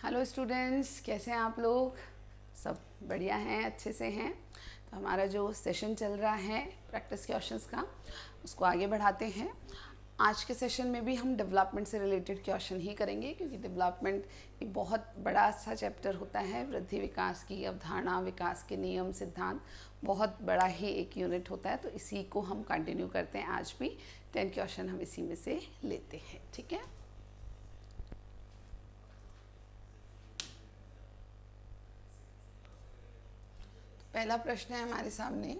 Hello students, कैसे हैं आप लोग? सब बढ़िया हैं, अच्छे से हैं। तो हमारा जो सेशन चल रहा है प्रैक्टिस क्वेश्चंस का, उसको आगे बढ़ाते हैं। आज के सेशन में भी हम डेवलपमेंट से रिलेटेड क्वेश्चन ही करेंगे, क्योंकि डेवलपमेंट एक बहुत बड़ा सा चैप्टर होता है। वृद्धि विकास की अवधारणा, विकास के नियम, सिद्धांत, बहुत बड़ा ही एक यूनिट होता है। तो इसी को हम कंटिन्यू करते हैं। आज भी 10 क्वेश्चन हम इसी में से लेते हैं, ठीक है। पहला प्रश्न है हमारे सामने,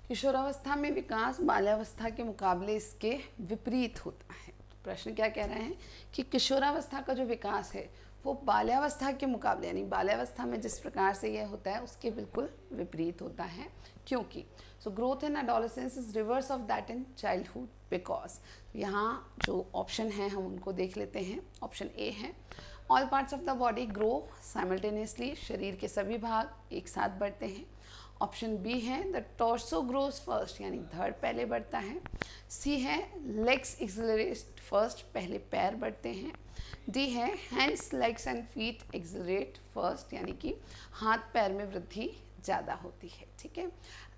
किशोरावस्था में विकास बाल्यावस्था के मुकाबले इसके विपरीत होता है। तो प्रश्न क्या कह रहे हैं कि किशोरावस्था का जो विकास है वो बाल्यावस्था के मुकाबले, यानी बाल्यावस्था में जिस प्रकार से यह होता है उसके बिल्कुल विपरीत होता है। क्योंकि so growth in adolescence is reverse of that in childhood because, यहाँ जो ऑप्शन है हम उनको देख लेते हैं। ऑप्शन ए है, all parts of the body grow simultaneously, शरीर के सभी भाग एक साथ बढ़ते हैं। ऑप्शन बी है, द टॉर्सो ग्रोज फर्स्ट, यानी धड़ पहले बढ़ता है। सी है, लेग्स एक्सेलरेट फर्स्ट, पहले पैर बढ़ते हैं। डी है, hands legs and feet accelerate first, यानी कि हाथ पैर में वृद्धि ज़्यादा होती है। ठीक है,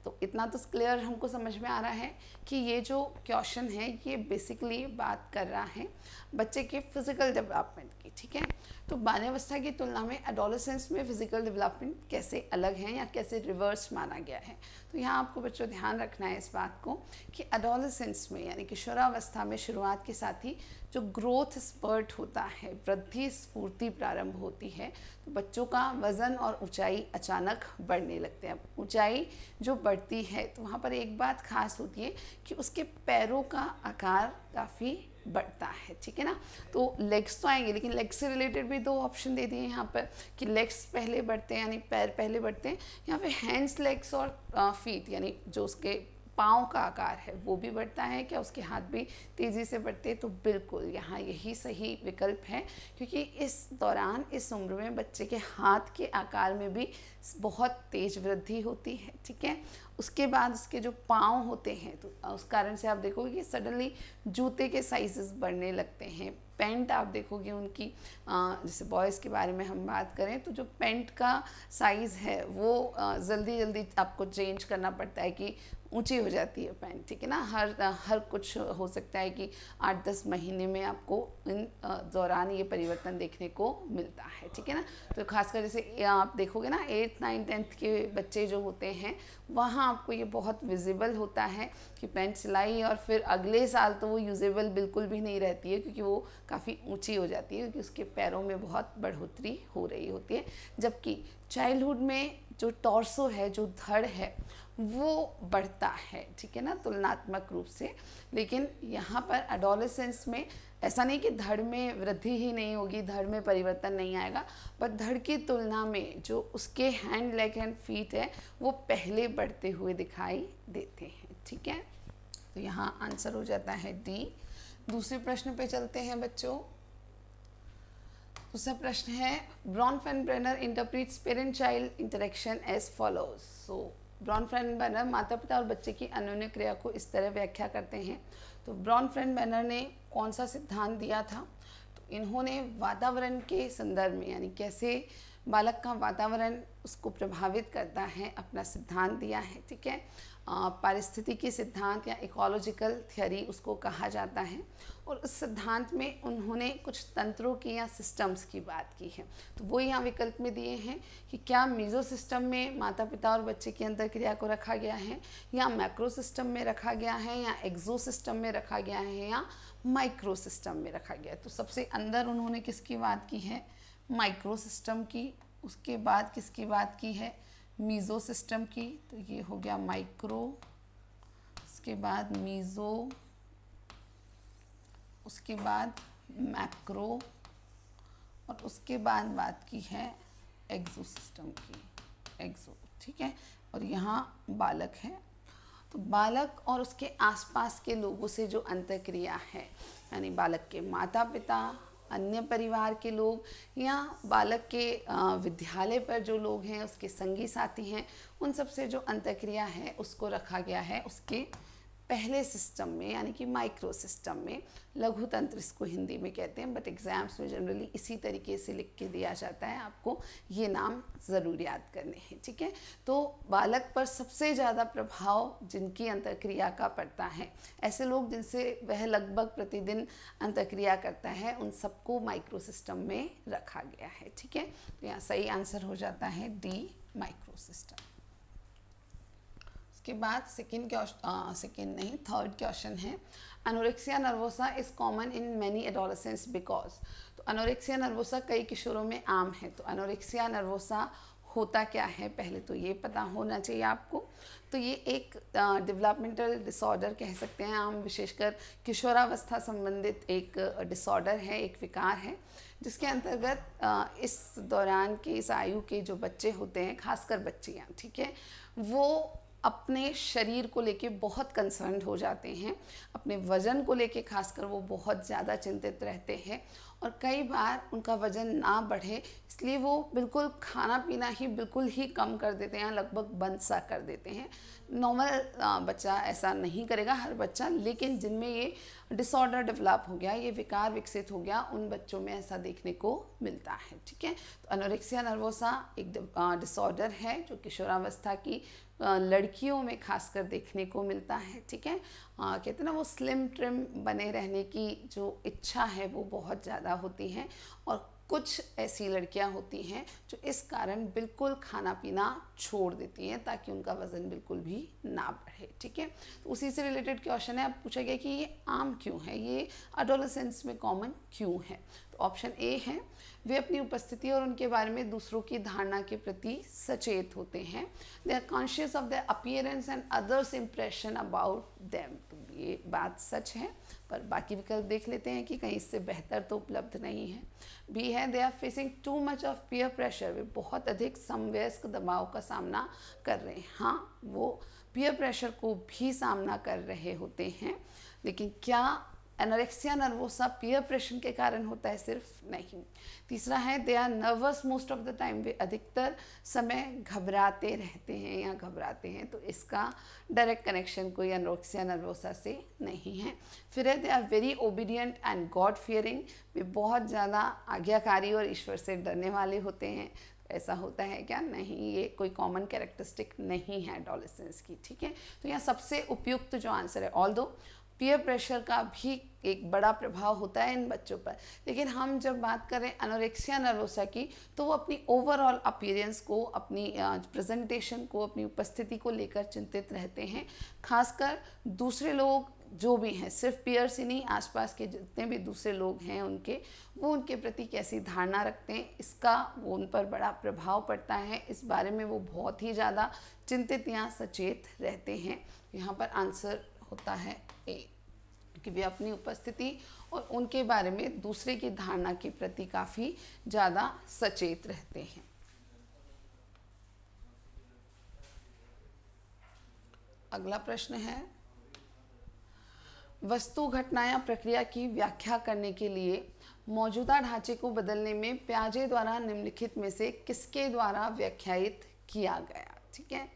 तो इतना तो क्लियर हमको समझ में आ रहा है कि ये जो क्वेश्चन है ये बेसिकली बात कर रहा है बच्चे के फिजिकल डेवलपमेंट की। ठीक है, तो बाल्यावस्था की तुलना में एडोलेसेंस में फिजिकल डेवलपमेंट कैसे अलग है या कैसे रिवर्स माना गया है। तो यहाँ आपको बच्चों ध्यान रखना है इस बात को कि एडोलेसेंस में यानी किशोरावस्था में शुरुआत के साथ ही जो ग्रोथ स्पर्ट होता है, वृद्धि स्फूर्ति प्रारंभ होती है, तो बच्चों का वज़न और ऊंचाई अचानक बढ़ने लगते हैं। अब ऊंचाई जो बढ़ती है तो वहाँ पर एक बात खास होती है कि उसके पैरों का आकार काफ़ी बढ़ता है। ठीक है ना, तो लेग्स तो आएंगे, लेकिन लेग्स से रिलेटेड भी दो ऑप्शन दे दिए यहाँ पर कि लेग्स पहले बढ़ते हैं यानी पैर पहले बढ़ते हैं, यहाँ पे हैंड्स लेग्स और फीट यानी जो उसके पाँव का आकार है वो भी बढ़ता है, क्या उसके हाथ भी तेज़ी से बढ़ते हैं। तो बिल्कुल यहाँ यही सही विकल्प है, क्योंकि इस दौरान इस उम्र में बच्चे के हाथ के आकार में भी बहुत तेज़ वृद्धि होती है। ठीक है, उसके बाद उसके जो पाँव होते हैं तो उस कारण से आप देखोगे कि सडनली जूते के साइजेस बढ़ने लगते हैं। पैंट आप देखोगे उनकी, जैसे बॉयज़ के बारे में हम बात करें तो जो पैंट का साइज़ है वो जल्दी जल्दी आपको चेंज करना पड़ता है कि ऊंची हो जाती है पैंट। ठीक है ना, हर कुछ हो सकता है कि 8-10 महीने में आपको इन दौरान ये परिवर्तन देखने को मिलता है। ठीक है ना, तो खासकर जैसे आप देखोगे ना 8th 9th 10th के बच्चे जो होते हैं वहाँ आपको ये बहुत विजिबल होता है कि पैंट सिलाई और फिर अगले साल तो वो यूजेबल बिल्कुल भी नहीं रहती है, क्योंकि वो काफ़ी ऊंची हो जाती है, क्योंकि उसके पैरों में बहुत बढ़ोतरी हो रही होती है। जबकि चाइल्डहुड में जो टॉर्सो है, जो धड़ है, वो बढ़ता है। ठीक है ना, तुलनात्मक रूप से। लेकिन यहाँ पर एडोलेसेंस में ऐसा नहीं कि धड़ में वृद्धि ही नहीं होगी, धड़ में परिवर्तन नहीं आएगा, पर धड़ की तुलना में जो उसके हैंड लेग एंड फीट है वो पहले बढ़ते हुए दिखाई देते हैं। ठीक है, तो यहाँ आंसर हो जाता है डी। दूसरे प्रश्न पे चलते हैं बच्चों। दूसरा प्रश्न है, Bronfenbrenner interprets parent child interaction as follows. So Bronfenbrenner माता पिता और बच्चे की अन्योन्य क्रिया को इस तरह व्याख्या करते हैं। तो ब्रॉनफेनब्रेनर ने कौन सा सिद्धांत दिया था? तो इन्होंने वातावरण के संदर्भ में, यानी कैसे बालक का वातावरण उसको प्रभावित करता है, अपना सिद्धांत दिया है। ठीक है, पारिस्थितिकी सिद्धांत या इकोलॉजिकल थ्योरी उसको कहा जाता है। और उस सिद्धांत में उन्होंने कुछ तंत्रों की या सिस्टम्स की बात की है। तो वो यहाँ विकल्प में दिए हैं कि क्या मीजो सिस्टम में माता पिता और बच्चे की अंतर्क्रिया को रखा गया है, या मैक्रो सिस्टम में रखा गया है, या एक्सो सिस्टम में रखा गया है, या माइक्रो सिस्टम में रखा गया है। तो सबसे अंदर उन्होंने किसकी बात की है? माइक्रो सिस्टम की। उसके बाद किसकी बात की है? मीज़ो सिस्टम की। तो ये हो गया माइक्रो, उसके बाद मीज़ो, उसके बाद मैक्रो, और उसके बाद बात की है एक्सो सिस्टम की, एक्सो। ठीक है, और यहाँ बालक है। तो बालक और उसके आसपास के लोगों से जो अंतःक्रिया है, यानी बालक के माता पिता, अन्य परिवार के लोग, या बालक के विद्यालय पर जो लोग हैं, उसके संगी साथी हैं, उन सब से जो अंतःक्रिया है उसको रखा गया है उसके पहले सिस्टम में यानी कि माइक्रो सिस्टम में, लघु तंत्र इसको हिंदी में कहते हैं, बट एग्जाम्स में जनरली इसी तरीके से लिख के दिया जाता है, आपको ये नाम ज़रूर याद करने हैं, ठीक है। तो बालक पर सबसे ज़्यादा प्रभाव जिनकी अंतःक्रिया का पड़ता है, ऐसे लोग जिनसे वह लगभग प्रतिदिन अंतःक्रिया करता है, उन सबको माइक्रो सिस्टम में रखा गया है, ठीक है। तो यहाँ सही आंसर हो जाता है डी, माइक्रो सिस्टम। उसके बाद थर्ड क्वेश्चन है, anorexia nervosa is common in many adolescents because. तो एनोरेक्सिया नर्वोसा कई किशोरों में आम है। तो एनोरेक्सिया नर्वोसा होता क्या है, पहले तो ये पता होना चाहिए आपको। तो ये एक डेवलपमेंटल डिसऑर्डर कह सकते हैं हम, विशेषकर किशोरावस्था संबंधित एक डिसऑर्डर है, एक विकार है, जिसके अंतर्गत इस दौरान के, इस आयु के जो बच्चे होते हैं, खासकर बच्चियाँ, ठीक है, वो अपने शरीर को लेके बहुत कंसर्न्ड हो जाते हैं, अपने वज़न को लेके खासकर वो बहुत ज़्यादा चिंतित रहते हैं, और कई बार उनका वज़न ना बढ़े इसलिए वो बिल्कुल खाना पीना ही बिल्कुल ही कम कर देते हैं, लगभग बंद सा कर देते हैं। नॉर्मल बच्चा ऐसा नहीं करेगा, हर बच्चा, लेकिन जिनमें ये डिसऑर्डर डेवलप हो गया, ये विकार विकसित हो गया, उन बच्चों में ऐसा देखने को मिलता है, ठीक है। तो एनोरेक्सिया नर्वोसा एक डिसऑर्डर है जो किशोरावस्था की लड़कियों में खासकर देखने को मिलता है, ठीक है। कहते हैं ना, वो स्लिम ट्रिम बने रहने की जो इच्छा है वो बहुत ज़्यादा होती है, और कुछ ऐसी लड़कियां होती हैं जो इस कारण बिल्कुल खाना पीना छोड़ देती हैं ताकि उनका वज़न बिल्कुल भी ना बढ़े, ठीक है। तो उसी से रिलेटेड क्वेश्चन है, अब पूछा गया कि ये आम क्यों है, ये एडोलेसेंस में कॉमन क्यों है। तो ऑप्शन ए है, वे अपनी उपस्थिति और उनके बारे में दूसरों की धारणा के प्रति सचेत होते हैं। They are conscious of their appearance and others impression about them. तो ये बात सच है, पर बाकी विकल्प देख लेते हैं कि कहीं इससे बेहतर तो उपलब्ध नहीं है। बी है, they are facing too much of peer pressure. वे बहुत अधिक समवयस्क दबाव का सामना कर रहे हैं। हाँ, वो पीयर प्रेशर को भी सामना कर रहे होते हैं, लेकिन क्या एनोरेक्सिया नर्वोसा पीयर प्रेशर के कारण होता है? सिर्फ नहीं। तीसरा है, they are nervous most of the time. वे अधिकतर समय घबराते रहते हैं या घबराते हैं, तो इसका डायरेक्ट कनेक्शन कोई एनोरेक्सिया नर्वोसा से नहीं है। फिर है, they are very obedient and god fearing. वे बहुत ज़्यादा आज्ञाकारी और ईश्वर से डरने वाले होते हैं। ऐसा होता है क्या? नहीं, ये कोई कॉमन कैरेक्टरिस्टिक नहीं है एडोलेसेंस की, ठीक है। तो यहाँ सबसे उपयुक्त जो आंसर है, ऑल्दो पीयर प्रेशर का भी एक बड़ा प्रभाव होता है इन बच्चों पर, लेकिन हम जब बात करें एनोरेक्सिया नर्वोसा की, तो वो अपनी ओवरऑल अपीयरेंस को, अपनी प्रेजेंटेशन को, अपनी उपस्थिति को लेकर चिंतित रहते हैं। खासकर दूसरे लोग जो भी हैं, सिर्फ पीयर्स ही नहीं, आसपास के जितने भी दूसरे लोग हैं वो उनके प्रति कैसी धारणा रखते हैं, इसका वो उन पर बड़ा प्रभाव पड़ता है। इस बारे में वो बहुत ही ज़्यादा चिंतित या सचेत रहते हैं। यहाँ पर आंसर होता है ए, कि वे अपनी उपस्थिति और उनके बारे में दूसरे की धारणा के प्रति काफ़ी ज़्यादा सचेत रहते हैं। अगला प्रश्न है, वस्तु, घटना या प्रक्रिया की व्याख्या करने के लिए मौजूदा ढांचे को बदलने में प्याजे द्वारा निम्नलिखित में से किसके द्वारा व्याख्यायित किया गया? ठीक है,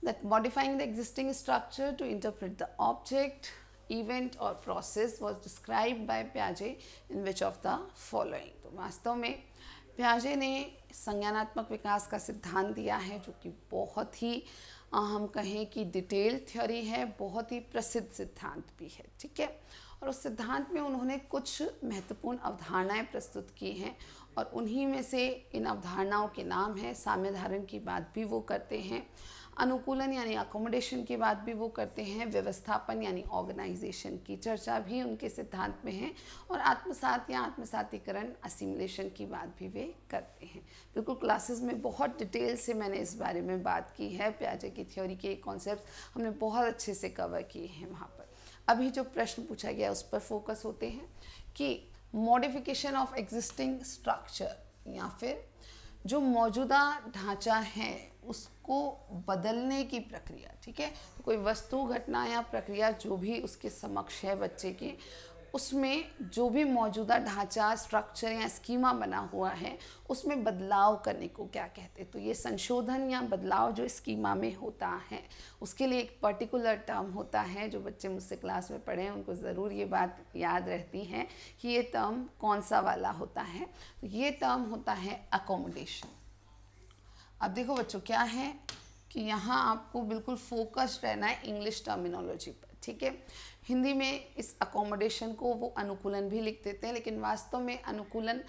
that modifying the existing structure to interpret the object, event or process was described by Piaget in which of the following? तो वास्तव में प्याजे ने संज्ञानात्मक विकास का सिद्धांत दिया है, जो कि बहुत ही हम कहें कि डिटेल थ्योरी है, बहुत ही प्रसिद्ध सिद्धांत भी है, ठीक है। और उस सिद्धांत में उन्होंने कुछ महत्वपूर्ण अवधारणाएं प्रस्तुत की हैं, और उन्हीं में से इन अवधारणाओं के नाम है, साम्य धारण की बात भी वो करते हैं, अनुकूलन यानी अकोमोडेशन की बात भी वो करते हैं, व्यवस्थापन यानी ऑर्गेनाइजेशन की चर्चा भी उनके सिद्धांत में है, और आत्मसात या आत्मसातीकरण असिमुलेशन की बात भी वे करते हैं। बिल्कुल क्लासेस में बहुत डिटेल से मैंने इस बारे में बात की है, प्याजे की थ्योरी के कॉन्सेप्ट हमने बहुत अच्छे से कवर किए हैं वहाँ पर। अभी जो प्रश्न पूछा गया उस पर फोकस होते हैं कि मॉडिफिकेशन ऑफ एग्जिस्टिंग स्ट्रक्चर, या फिर जो मौजूदा ढांचा है उसको बदलने की प्रक्रिया, ठीक है। तो कोई वस्तु, घटना या प्रक्रिया जो भी उसके समक्ष है बच्चे के, उसमें जो भी मौजूदा ढांचा, स्ट्रक्चर या स्कीमा बना हुआ है उसमें बदलाव करने को क्या कहते हैं। तो ये संशोधन या बदलाव जो स्कीमा में होता है उसके लिए एक पर्टिकुलर टर्म होता है। जो बच्चे मुझसे क्लास में पढ़े हैं उनको ज़रूर ये बात याद रहती है कि ये टर्म कौन सा वाला होता है। तो ये टर्म होता है अकोमोडेशन। अब देखो बच्चों क्या है कि यहाँ आपको बिल्कुल फोकस्ड रहना है इंग्लिश टर्मिनोलॉजी पर, ठीक है। हिंदी में इस अकोमोडेशन को वो अनुकूलन भी लिख देते हैं, लेकिन वास्तव में अनुकूलन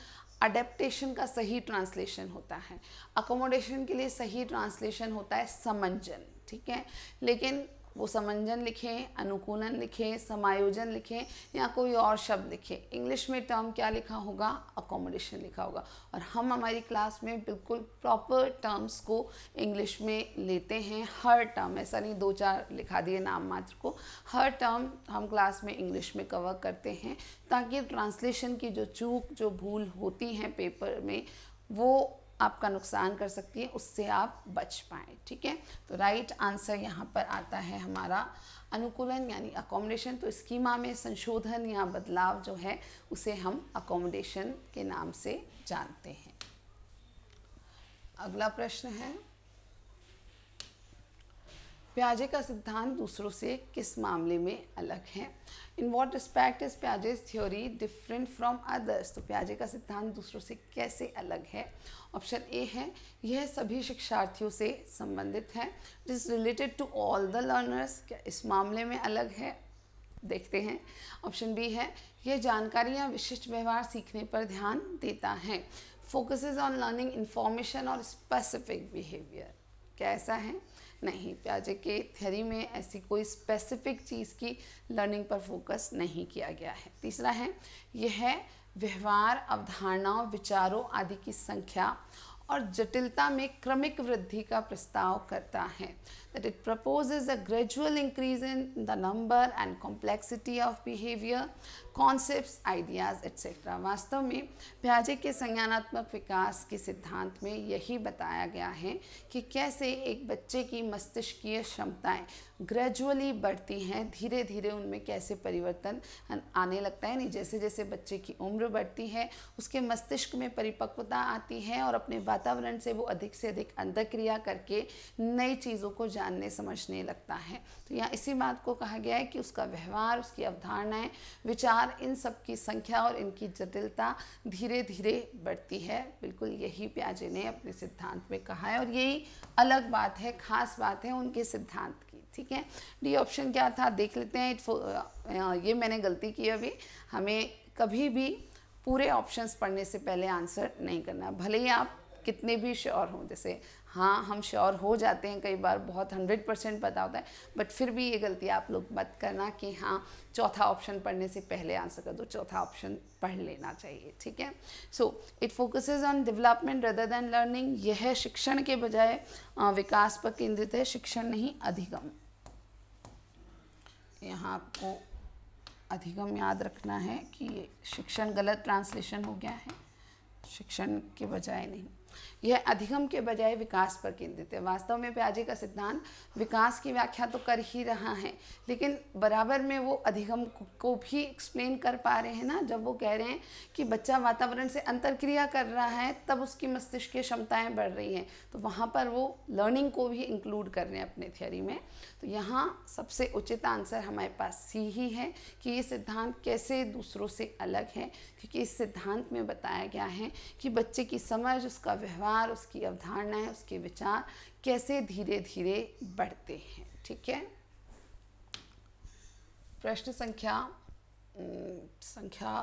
अडेप्टेशन का सही ट्रांसलेशन होता है। अकोमोडेशन के लिए सही ट्रांसलेशन होता है समंजन, ठीक है। लेकिन वो समंजन लिखें, अनुकूलन लिखें, समायोजन लिखें या कोई और शब्द लिखें, इंग्लिश में टर्म क्या लिखा होगा, अकोमोडेशन लिखा होगा। और हम हमारी क्लास में बिल्कुल प्रॉपर टर्म्स को इंग्लिश में लेते हैं। हर टर्म, ऐसा नहीं 2-4 लिखा दिए नाम मात्र को, हर टर्म हम क्लास में इंग्लिश में कवर करते हैं ताकि ट्रांसलेशन की जो चूक, जो भूल होती हैं पेपर में, वो आपका नुकसान कर सकती है, उससे आप बच पाएँ, ठीक है। तो राइट आंसर यहाँ पर आता है हमारा अनुकूलन यानी अकोमोडेशन। तो स्कीमा में संशोधन या बदलाव जो है उसे हम अकोमोडेशन के नाम से जानते हैं। अगला प्रश्न है, पियाजे का सिद्धांत दूसरों से किस मामले में अलग है। In what respect is Piaget's theory different from others. तो पियाजे का सिद्धांत दूसरों से कैसे अलग है। ऑप्शन ए है, यह सभी शिक्षार्थियों से संबंधित है। It is related to all the learners. क्या इस मामले में अलग है, देखते हैं। ऑप्शन बी है, यह जानकारी या विशिष्ट व्यवहार सीखने पर ध्यान देता है। फोकसेस ऑन लर्निंग इंफॉर्मेशन और स्पेसिफिक बिहेवियर। क्या ऐसा है, नहीं, पियाजे के थ्योरी में ऐसी कोई स्पेसिफिक चीज़ की लर्निंग पर फोकस नहीं किया गया है। तीसरा है, यह व्यवहार, अवधारणाओं, विचारों आदि की संख्या और जटिलता में क्रमिक वृद्धि का प्रस्ताव करता है। That it proposes a gradual increase in the number and complexity of behaviour, concepts, ideas etcetera. वास्तव में पियाजे के संज्ञानात्मक विकास के सिद्धांत में यही बताया गया है कि कैसे एक बच्चे की मस्तिष्कीय क्षमताएं ग्रेजुअली बढ़ती हैं, धीरे धीरे उनमें कैसे परिवर्तन आने लगता है। नहीं, जैसे जैसे बच्चे की उम्र बढ़ती है उसके मस्तिष्क में परिपक्वता आती है और अपने वातावरण से वो अधिक से अधिक अंतःक्रिया करके नई चीज़ों को जानने समझने लगता है। तो यहाँ इसी बात को कहा गया है कि उसका व्यवहार, उसकी अवधारणाएं, विचार, इन सब की संख्या और इनकी जटिलता धीरे धीरे बढ़ती है। बिल्कुल यही पियाजे ने अपने सिद्धांत में कहा है और यही अलग बात है, खास बात है उनके सिद्धांत की, ठीक है। डी ऑप्शन क्या था, देख लेते हैं। ये मैंने गलती की अभी, हमें कभी भी पूरे ऑप्शंस पढ़ने से पहले आंसर नहीं करना, भले ही आप कितने भी श्योर हों। जैसे हाँ, हम श्योर हो जाते हैं कई बार, बहुत 100% पता होता है, बट फिर भी ये गलती आप लोग मत करना कि हाँ चौथा ऑप्शन पढ़ने से पहले आंसर कर दो, चौथा ऑप्शन पढ़ लेना चाहिए, ठीक है। So it focuses on development rather than learning. यह शिक्षण के बजाय विकास पर केंद्रित है, शिक्षण नहीं अधिगम। यहाँ आपको अधिगम याद रखना है कि ये शिक्षण गलत ट्रांसलेशन हो गया है, शिक्षण के बजाय नहीं, यह अधिगम के बजाय विकास पर केंद्रित है। वास्तव में पियाजे का सिद्धांत विकास की व्याख्या तो कर ही रहा है, लेकिन बराबर में वो अधिगम को भी एक्सप्लेन कर पा रहे हैं ना। जब वो कह रहे हैं कि बच्चा वातावरण से अंतर्क्रिया कर रहा है तब उसकी मस्तिष्क की क्षमताएं बढ़ रही हैं, तो वहाँ पर वो लर्निंग को भी इंक्लूड कर रहे हैं अपने थ्योरी में। तो यहाँ सबसे उचित आंसर हमारे पास सी ही है कि ये सिद्धांत कैसे दूसरों से अलग है, क्योंकि इस सिद्धांत में बताया गया है कि बच्चे की समझ, उसका व्यवहार, उसकी अवधारणाएं, उसके विचार कैसे धीरे धीरे बढ़ते हैं, ठीक है। प्रश्न संख्या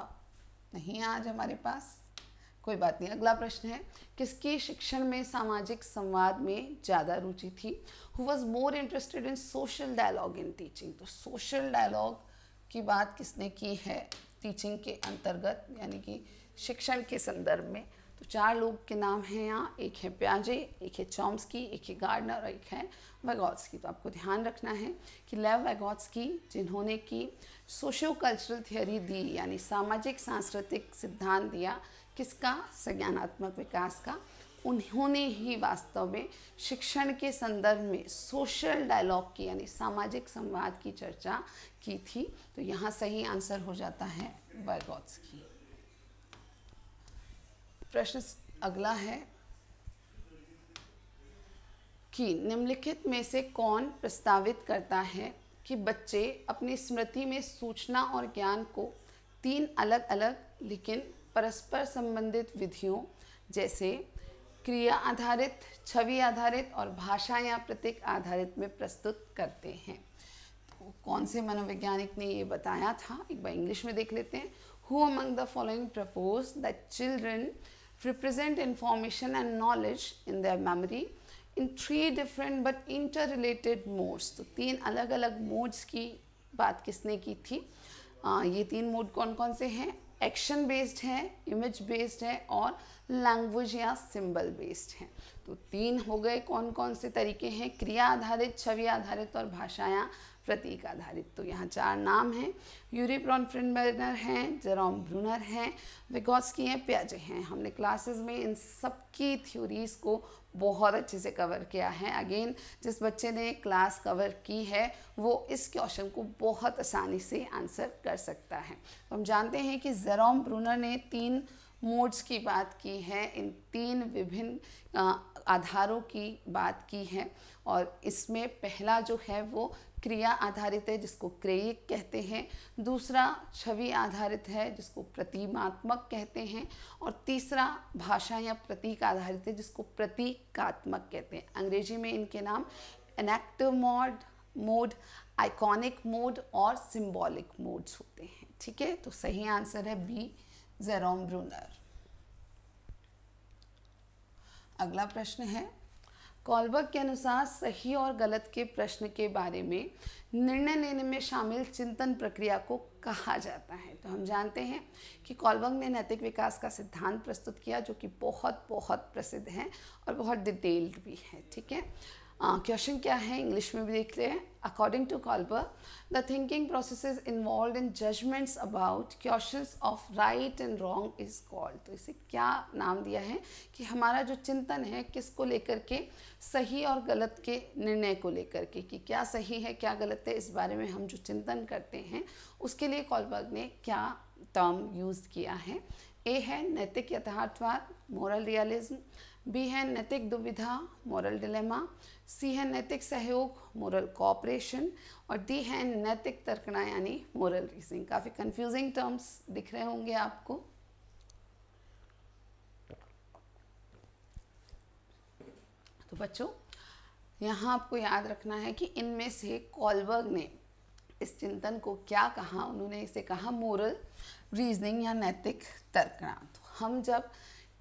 नहीं आज हमारे पास, कोई बात नहीं। अगला प्रश्न है, किसकी शिक्षण में सामाजिक संवाद में ज़्यादा रुचि थी। Who was more interested in social dialogue in teaching. तो सोशल डायलॉग की बात किसने की है टीचिंग के अंतर्गत, यानी कि शिक्षण के संदर्भ में। तो 4 लोग के नाम हैं यहाँ, एक है पियाजे, एक है चॉम्स्की, एक है गार्डनर और एक है वैगोत्स्की। तो आपको ध्यान रखना है कि लेव वैगोत्स्की जिन्होंने की सोशियो कल्चरल थियोरी दी, यानी सामाजिक सांस्कृतिक सिद्धांत दिया, किसका, संज्ञानात्मक विकास का, उन्होंने ही वास्तव में शिक्षण के संदर्भ में सोशल डायलॉग की यानी सामाजिक संवाद की चर्चा की थी। तो यहाँ सही आंसर हो जाता है वाइगोत्स्की। प्रश्न अगला है कि निम्नलिखित में से कौन प्रस्तावित करता है कि बच्चे अपनी स्मृति में सूचना और ज्ञान को 3 अलग अलग लेकिन परस्पर संबंधित विधियों जैसे क्रिया आधारित, छवि आधारित और भाषा या प्रतीक आधारित में प्रस्तुत करते हैं। तो कौन से मनोवैज्ञानिक ने ये बताया था, एक बार इंग्लिश में देख लेते हैं। Who among the following propose that children represent information and knowledge in their memory in 3 different but interrelated modes? तो 3 अलग अलग मोड्स की बात किसने की थी? ये 3 मोड कौन कौन से हैं? एक्शन बेस्ड है, इमेज बेस्ड है और लैंग्वेज या सिंबल बेस्ड है। तो 3 हो गए। कौन कौन से तरीके हैं? क्रिया आधारित, छवि आधारित और भाषा या प्रतीक आधारित। तो यहाँ 4 नाम हैं। यूरी ब्रॉनफ्रेंबर्गर हैं, जेरोम ब्रूनर हैं, विगोत्स्की हैं, पियाजे हैं। हमने क्लासेस में इन सब की थ्योरीज को बहुत अच्छे से कवर किया है। अगेन जिस बच्चे ने क्लास कवर की है वो इस क्वेश्चन को बहुत आसानी से आंसर कर सकता है। तो हम जानते हैं कि जेरोम ब्रूनर ने 3 मोड्स की बात की है, इन 3 विभिन्न आधारों की बात की है। और इसमें पहला जो है वो क्रिया आधारित है जिसको क्रेइक कहते हैं, दूसरा छवि आधारित है जिसको प्रतिमात्मक कहते हैं और तीसरा भाषा या प्रतीक आधारित है जिसको प्रतीकात्मक कहते हैं। अंग्रेजी में इनके नाम एनेक्टिव मोड, आइकॉनिक मोड और सिंबॉलिक मोड्स होते हैं। ठीक है, तो सही आंसर है बी, जेरोम ब्रूनर। अगला प्रश्न है, कॉलबर्ग के अनुसार सही और गलत के प्रश्न के बारे में निर्णय लेने में शामिल चिंतन प्रक्रिया को कहा जाता है। तो हम जानते हैं कि कॉलबर्ग ने नैतिक विकास का सिद्धांत प्रस्तुत किया जो कि बहुत बहुत प्रसिद्ध है और बहुत डिटेल्ड भी है। ठीक है, क्वेश्चन क्या है इंग्लिश में भी देख रहे हैं। According to Kohlberg the thinking processes involve in judgements about questions of right and wrong is called. तो इसे क्या नाम दिया है कि हमारा जो चिंतन है किसको लेकर के, सही और गलत के निर्णय को लेकर के, कि क्या सही है क्या गलत है, इस बारे में हम जो चिंतन करते हैं उसके लिए कॉलबर्ग ने क्या टर्म यूज़ किया है। ए है नैतिक यथार्थवाद, मोरल रियलिज्म, बी है नैतिक दुविधा, मोरल डिलेमा, सी है नैतिक सहयोग, मोरल कोऑपरेशन और डी है नैतिक तर्कना यानी मोरल रीजनिंग। काफ़ी कंफ्यूजिंग टर्म्स दिख रहे होंगे आपको। तो बच्चों यहाँ आपको याद रखना है कि इनमें से कॉलबर्ग ने इस चिंतन को क्या कहा, उन्होंने इसे कहा मोरल रीजनिंग या नैतिक तर्कना। तो हम जब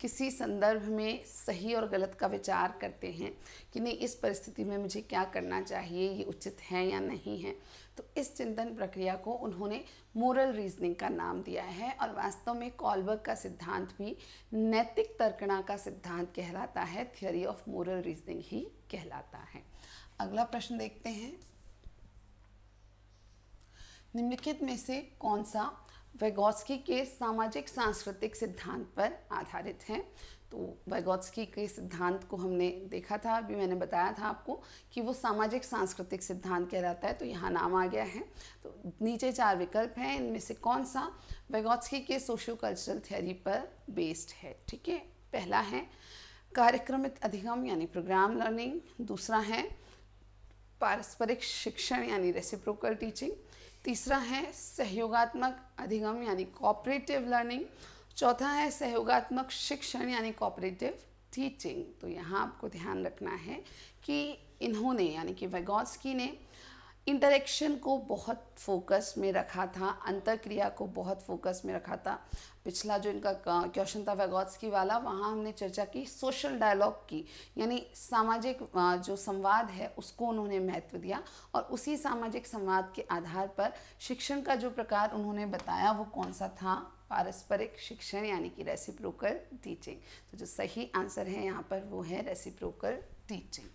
किसी संदर्भ में सही और गलत का विचार करते हैं कि नहीं इस परिस्थिति में मुझे क्या करना चाहिए, ये उचित है या नहीं है, तो इस चिंतन प्रक्रिया को उन्होंने मोरल रीजनिंग का नाम दिया है। और वास्तव में कॉलबर्ग का सिद्धांत भी नैतिक तर्कना का सिद्धांत कहलाता है, थियोरी ऑफ मोरल रीजनिंग ही कहलाता है। अगला प्रश्न देखते हैं, निम्नलिखित में से कौन सा वाइगोत्स्की के सामाजिक सांस्कृतिक सिद्धांत पर आधारित है। तो वाइगोत्स्की के सिद्धांत को हमने देखा था, अभी मैंने बताया था आपको कि वो सामाजिक सांस्कृतिक सिद्धांत कहलाता है, तो यहाँ नाम आ गया है। तो नीचे 4 विकल्प हैं, इनमें से कौन सा वाइगोत्स्की के सोशियो कल्चरल थ्योरी पर बेस्ड है। ठीक है, पहला है कार्यक्रमित अधिगम यानी प्रोग्राम लर्निंग, दूसरा है पारस्परिक शिक्षण यानी रेसिप्रोकल टीचिंग, तीसरा है सहयोगात्मक अधिगम यानी कोऑपरेटिव लर्निंग, चौथा है सहयोगात्मक शिक्षण यानी कोऑपरेटिव टीचिंग। तो यहाँ आपको ध्यान रखना है कि इन्होंने यानी कि वाइगोत्स्की ने इंटरेक्शन को बहुत फोकस में रखा था, अंतरक्रिया को बहुत फोकस में रखा था। पिछला जो इनका क्वेश्चन था वाइगोत्स्की वाला, वहाँ हमने चर्चा की सोशल डायलॉग की, यानी सामाजिक जो संवाद है उसको उन्होंने महत्व दिया और उसी सामाजिक संवाद के आधार पर शिक्षण का जो प्रकार उन्होंने बताया वो कौन सा था, पारस्परिक शिक्षण यानी कि रेसिप्रोकल टीचिंग। तो जो सही आंसर है यहाँ पर वो है रेसिप्रोकल टीचिंग।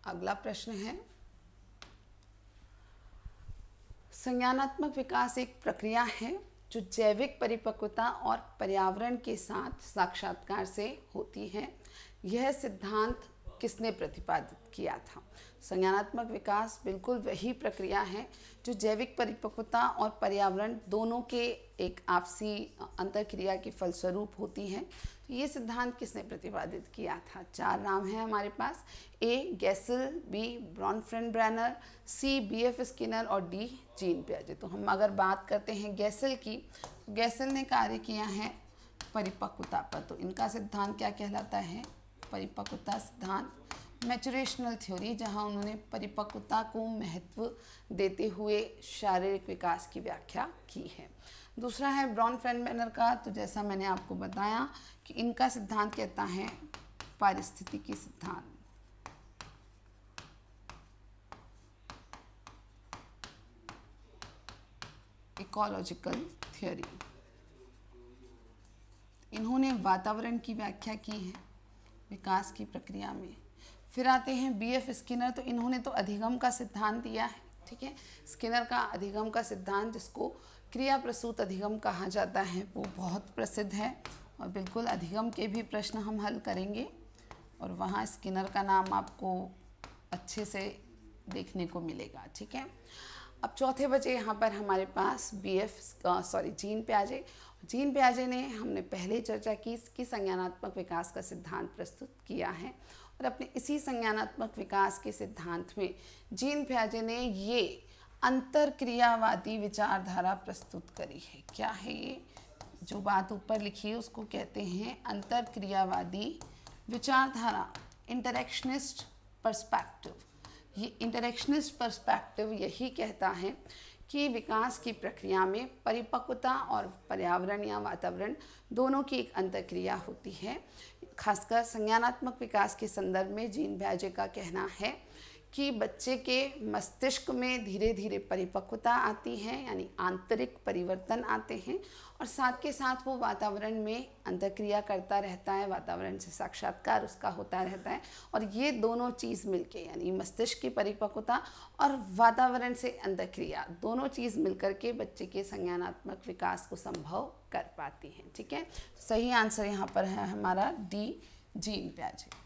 अगला प्रश्न है, संज्ञानात्मक विकास एक प्रक्रिया है जो जैविक परिपक्वता और पर्यावरण के साथ साक्षात्कार से होती है। यह सिद्धांत किसने प्रतिपादित किया था? संज्ञानात्मक विकास बिल्कुल वही प्रक्रिया है जो जैविक परिपक्वता और पर्यावरण दोनों के एक आपसी अंतरक्रिया के फलस्वरूप होती है। तो ये सिद्धांत किसने प्रतिपादित किया था? 4 नाम हैं हमारे पास। ए गैसल, बी ब्रॉनफ्रेंडब्रेनर, सी बीएफ स्किनर और डी जीन पियाजे। तो हम अगर बात करते हैं गैसल की, तो गैसल ने कार्य किया है परिपक्वता पर। तो इनका सिद्धांत क्या कहलाता है? परिपक्वता सिद्धांत, मैचुरेशनल थ्योरी, जहां उन्होंने परिपक्वता को महत्व देते हुए शारीरिक विकास की व्याख्या की है। दूसरा है ब्रॉनफ्रेंडब्रेनर का। तो जैसा मैंने आपको बताया कि इनका सिद्धांत कहता है पारिस्थितिकी सिद्धांत, इकोलॉजिकल थ्योरी। इन्होंने वातावरण की व्याख्या की है विकास की प्रक्रिया में। फिर आते हैं बीएफ स्किनर। तो इन्होंने तो अधिगम का सिद्धांत दिया है, ठीक है। स्किनर का अधिगम का सिद्धांत, जिसको क्रिया प्रसूत अधिगम कहा जाता है, वो बहुत प्रसिद्ध है और बिल्कुल अधिगम के भी प्रश्न हम हल करेंगे और वहाँ स्किनर का नाम आपको अच्छे से देखने को मिलेगा, ठीक है। अब चौथे बचे यहाँ पर हमारे पास जीन पियाजे। जीन पियाजे ने, हमने पहले चर्चा की, इसकी संज्ञानात्मक विकास का सिद्धांत प्रस्तुत किया है और अपने इसी संज्ञानात्मक विकास के सिद्धांत में जीन पियाजे ने ये अंतरक्रियावादी विचारधारा प्रस्तुत करी है। क्या है ये? जो बात ऊपर लिखी है उसको कहते हैं अंतरक्रियावादी विचारधारा, इंटरेक्शनिस्ट पर्सपेक्टिव। ये इंटरेक्शनिस्ट पर्सपेक्टिव यही कहता है कि विकास की प्रक्रिया में परिपक्वता और पर्यावरण या वातावरण दोनों की एक अंतर्क्रिया होती है। खासकर संज्ञानात्मक विकास के संदर्भ में जीन पियाजे का कहना है कि बच्चे के मस्तिष्क में धीरे धीरे परिपक्वता आती है, यानी आंतरिक परिवर्तन आते हैं और साथ के साथ वो वातावरण में अंतर्क्रिया करता रहता है, वातावरण से साक्षात्कार उसका होता रहता है और ये दोनों चीज़ मिलके, यानी मस्तिष्क की परिपक्वता और वातावरण से अंतर्क्रिया, दोनों चीज़ मिलकर के बच्चे के संज्ञानात्मक विकास को संभव कर पाती हैं, ठीक है। सही आंसर यहाँ पर है हमारा डी, जीन पियाजे।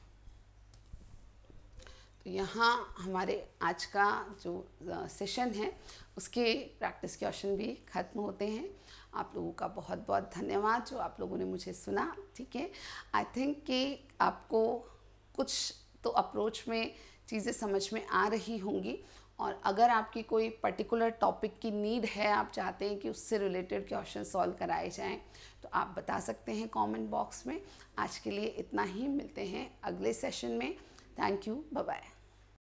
तो यहाँ हमारे आज का जो सेशन है उसके प्रैक्टिस क्वेश्चन भी ख़त्म होते हैं। आप लोगों का बहुत बहुत धन्यवाद जो आप लोगों ने मुझे सुना, ठीक है। आई थिंक कि आपको कुछ तो अप्रोच में चीज़ें समझ में आ रही होंगी और अगर आपकी कोई पर्टिकुलर टॉपिक की नीड है, आप चाहते हैं कि उससे रिलेटेड क्वेश्चन सॉल्व कराए जाएं, तो आप बता सकते हैं कमेंट बॉक्स में। आज के लिए इतना ही, मिलते हैं अगले सेशन में। Thank you, bye bye.